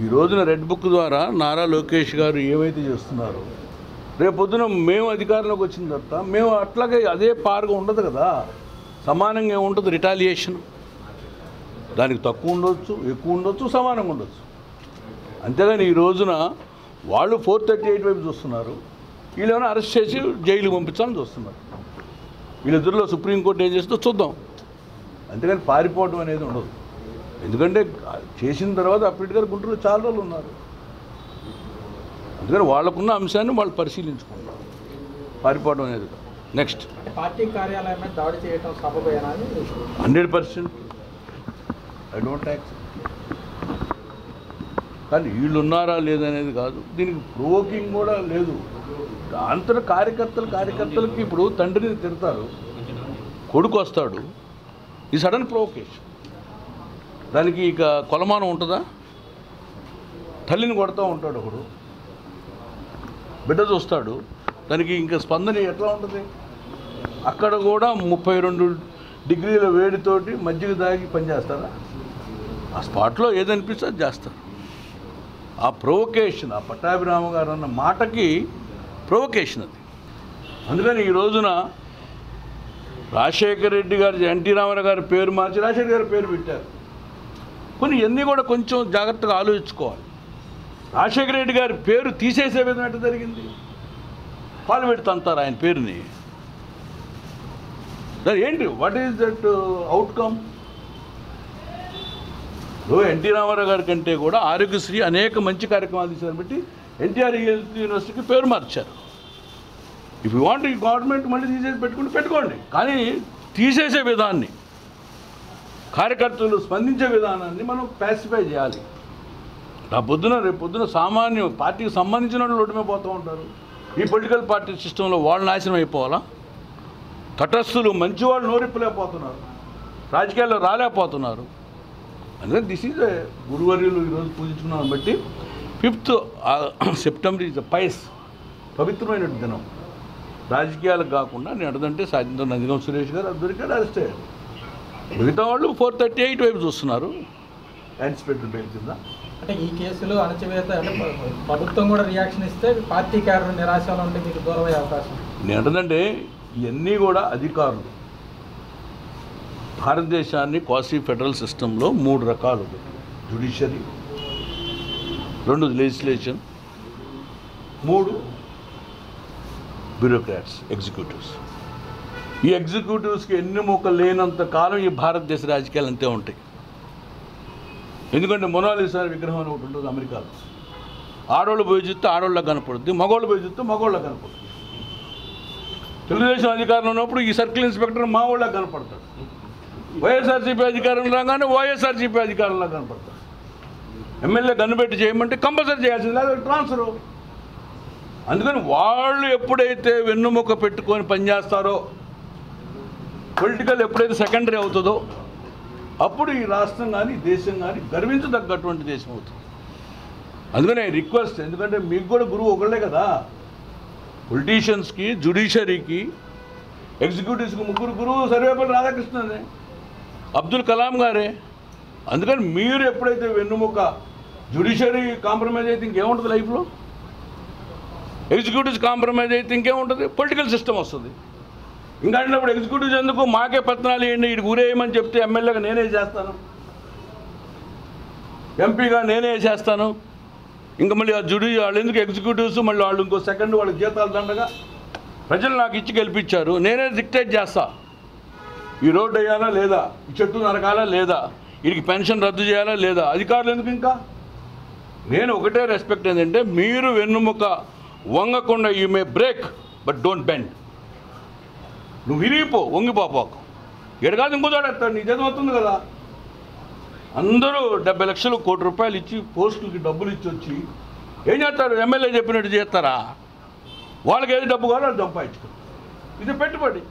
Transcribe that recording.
ఈ రోజున red book ద్వారా నారా లోకేష్ గారు ఏవైతే చేస్తున్నారో రేపొద్దున మేము అధికారంలోకి వచ్చిన తర్వాత మేము అట్లాగే అదే పారుగా ఉండదు కదా, సమానంగా ఏముంటుంది రిటాలియేషన్. దానికి తక్కువ ఉండొచ్చు, ఎక్కువ ఉండొచ్చు, సమానంగా ఉండొచ్చు. అంతేగాని ఈ రోజున వాళ్ళు 438 వైపు చూస్తున్నారు, వీళ్ళేమైనా అరెస్ట్ చేసి జైలు పంపించాలని చూస్తున్నారు. వీళ్ళిద్దరిలో సుప్రీంకోర్టు ఏం చేస్తుందో చూద్దాం. అంతేగాని పారిపోవడం అనేది ఉండదు. ఎందుకంటే చేసిన తర్వాత అప్పటి గారు గుంటూరులో చాలా రోజులు ఉన్నారు. అందుకని వాళ్ళకున్న అంశాన్ని వాళ్ళు పరిశీలించుకుంటారు, పారిపోవడం అనేది. నెక్స్ట్ పార్టీ కార్యాలయం మీద దాడి చేయడం సబబేనా? 100% ఐ డోంట్ యాక్సెప్ట్. కానీ వీళ్ళు ఉన్నారా లేదనేది కాదు, దీనికి ప్రోవోకింగ్ కూడా లేదు. అంతటా కార్యకర్తలకి ఇప్పుడు తండ్రిని తిడతారు, కొడుకు వస్తాడు, ఈ సడన్ ప్రొవోకేషన్. దానికి ఇక కొలమానం ఉంటుందా? తల్లిని కొడతా ఉంటాడు ఒకడు, బిడ్డ చూస్తాడు, దానికి ఇంకా స్పందన ఎట్లా ఉంటుంది? అక్కడ కూడా 32 డిగ్రీల వేడితోటి మజ్జిగ దాగి పనిచేస్తారా? ఆ స్పాట్లో ఏదనిపిస్తే అది చేస్తారు. ఆ ప్రొవొకేషన్, ఆ పట్టాభిరామ గారు అన్న మాటకి ప్రొవొకేషన్ అది. అందుకని ఈ రోజున రాజశేఖర రెడ్డి గారు, ఎన్టీ రామారావు గారి పేరు మార్చి రాజశేఖర గారి పేరు పెట్టారు. కొన్ని ఇవన్నీ కూడా కొంచెం జాగ్రత్తగా ఆలోచించుకోవాలి. రాజశేఖర రెడ్డి గారి పేరు తీసేసే విధం ఎట్లా జరిగింది? పాలు పెడుతుంటారు ఆయన పేరుని. దాని ఏంటి, what is that outcome? NT Rama Rao గారి కంటే కూడా ఆరోగ్యశ్రీ అనేక మంచి కార్యక్రమాలు తీశారు బట్టి ఎన్టీఆర్ హెల్త్ యూనివర్సిటీకి పేరు మార్చారు. ఇఫ్ యూ వాంట్ ఈ గవర్నమెంట్ మళ్ళీ తీసేసి పెట్టుకోండి, కానీ తీసేసే విధాన్ని, కార్యకర్తలు స్పందించే విధానాన్ని మనం ప్యాసిఫై చేయాలి. రేపు పొద్దున సామాన్య పార్టీకి సంబంధించిన వాళ్ళు రోడ్డు మీద పోతూ ఉంటారు. ఈ పొలిటికల్ పార్టీ సిస్టంలో వాళ్ళు నాశనం అయిపోవాలా? తటస్థులు మంచివాళ్ళు నోరిప్పలేకపోతున్నారు, రాజకీయాల్లో రాలేకపోతున్నారు. అందుకని దిస్ ఈజ్ గురువర్యులు ఈరోజు పూజించుకున్నాను బట్టి 5th సెప్టెంబర్ ఈజ్ పైస్, పవిత్రమైన దినం. రాజకీయాలకు కాకుండా నేను అడదంటే సాయంత్రం నందిగం సురేష్ గారు దొరికాడు, అరెస్ట్ అయ్యారు. మిగతా వాళ్ళు 438 వైపు చూస్తున్నారు యాంటిసిపేటరీ బెయిల్ కింద. అంటే ఈ కేసులో అణచివేత, అంటే ప్రభుత్వం కూడా రియాక్షన్ ఇస్తే పార్టీ క్యాడర్ నిరాశలో ఉంటే మీకు దూరం అయ్యే అవకాశం. నేను అడదంటే ఇవన్నీ కూడా అధికారులు. భారతదేశాన్ని క్వాసీ ఫెడరల్ సిస్టంలో 3 రకాలు: జ్యుడిషియరీ, 2 లెజిస్లేషన్, 3 బ్యూరోక్రాట్స్, ఎగ్జిక్యూటివ్స్. ఈ ఎగ్జిక్యూటివ్స్కి ఎన్ని మూకలు లేనంత కాలం ఈ భారతదేశ రాజకీయాలు అంతే ఉంటాయి. ఎందుకంటే మొనాలిసా విగ్రహం అని ఒకటి ఉంటుంది అమెరికాలో. ఆడవాళ్ళు పోయి చూస్తే ఆడవాళ్ళకి కనపడుద్ది, మగవాళ్ళు పోయి చూస్తే మగవాళ్ళకి కనపడుతుంది. తెలుగుదేశం అధికారంలో ఉన్నప్పుడు ఈ సర్కిల్ ఇన్స్పెక్టర్ మా వాళ్ళకి కనపడతాడు, వైఎస్ఆర్సీపీ అధికారం రాగానే వైఎస్ఆర్సీపీ అధికారంలో కనపడతాడు. ఎమ్మెల్యే గన్ను పెట్టి చేయమంటే కంపల్సరీ చేయాల్సింది, లేదా ట్రాన్స్ఫరు. అందుకని వాళ్ళు ఎప్పుడైతే వెన్నుముక పెట్టుకొని పనిచేస్తారో, పొలిటికల్ ఎప్పుడైతే సెకండరీ అవుతుందో, అప్పుడు ఈ రాష్ట్రం కానీ దేశం కానీ గర్వించదగ్గటువంటి దేశం అవుతుంది. అందుకనే రిక్వెస్ట్, ఎందుకంటే మీకు కూడా గురువు ఒకళ్ళే కదా, పొలిటీషియన్స్కి, జ్యుడిషియరీకి, ఎగ్జిక్యూటివ్స్కి 3 గురువు సర్వేపల్లి రాధాకృష్ణనే, అబ్దుల్ కలాం గారే. అందుకని మీరు ఎప్పుడైతే వెన్నుముక, జ్యుడిషియరీ కాంప్రమైజ్ అయితే ఇంకేముంటుంది లైఫ్లో, ఎగ్జిక్యూటివ్స్ కాంప్రమైజ్ అయితే ఇంకేముంటుంది, పొలిటికల్ సిస్టమ్ వస్తుంది. ఇంకా అన్నప్పుడు ఎగ్జిక్యూటివ్స్ ఎందుకు, మాకే పత్రాలు వేయండి, వీడికి ఊరేయమని చెప్తే ఎమ్మెల్యేగా నేనే చేస్తాను, ఎంపీగా నేనే చేస్తాను. ఇంకా మళ్ళీ ఆ వాళ్ళు ఎందుకు ఎగ్జిక్యూటివ్స్, మళ్ళీ వాళ్ళు ఇంకో సెకండ్ వాళ్ళకి జీతాలు దండగా, ప్రజలు నాకు ఇచ్చి గెలిపించారు, నేనే డిక్టేట్ చేస్తా, ఈ రోడ్డు వేయాలా లేదా, ఈ చెట్టు నరకాలా లేదా, వీడికి పెన్షన్ రద్దు చేయాలా లేదా, అధికారులు ఎందుకు? ఇంకా నేను ఒకటే రెస్పెక్ట్ ఏంటంటే, మీరు వెన్నుముక వంగకుండా, you may break but don't bend. నువ్వు విరిగిపో, వంగిపోపాకు. ఎడగాదు ఇంకో చోటేస్తాడు, నీ జీతం అవుతుంది కదా. అందరూ 70 లక్షలు, ₹1 కోటి ఇచ్చి పోస్టులకి డబ్బులు ఇచ్చి వచ్చి ఏం చేస్తారు? ఎమ్మెల్యే చెప్పినట్టు చేస్తారా? వాళ్ళకి ఏది డబ్బు కావాలో అది సంపాదించుకో. ఇది పెట్టుబడి.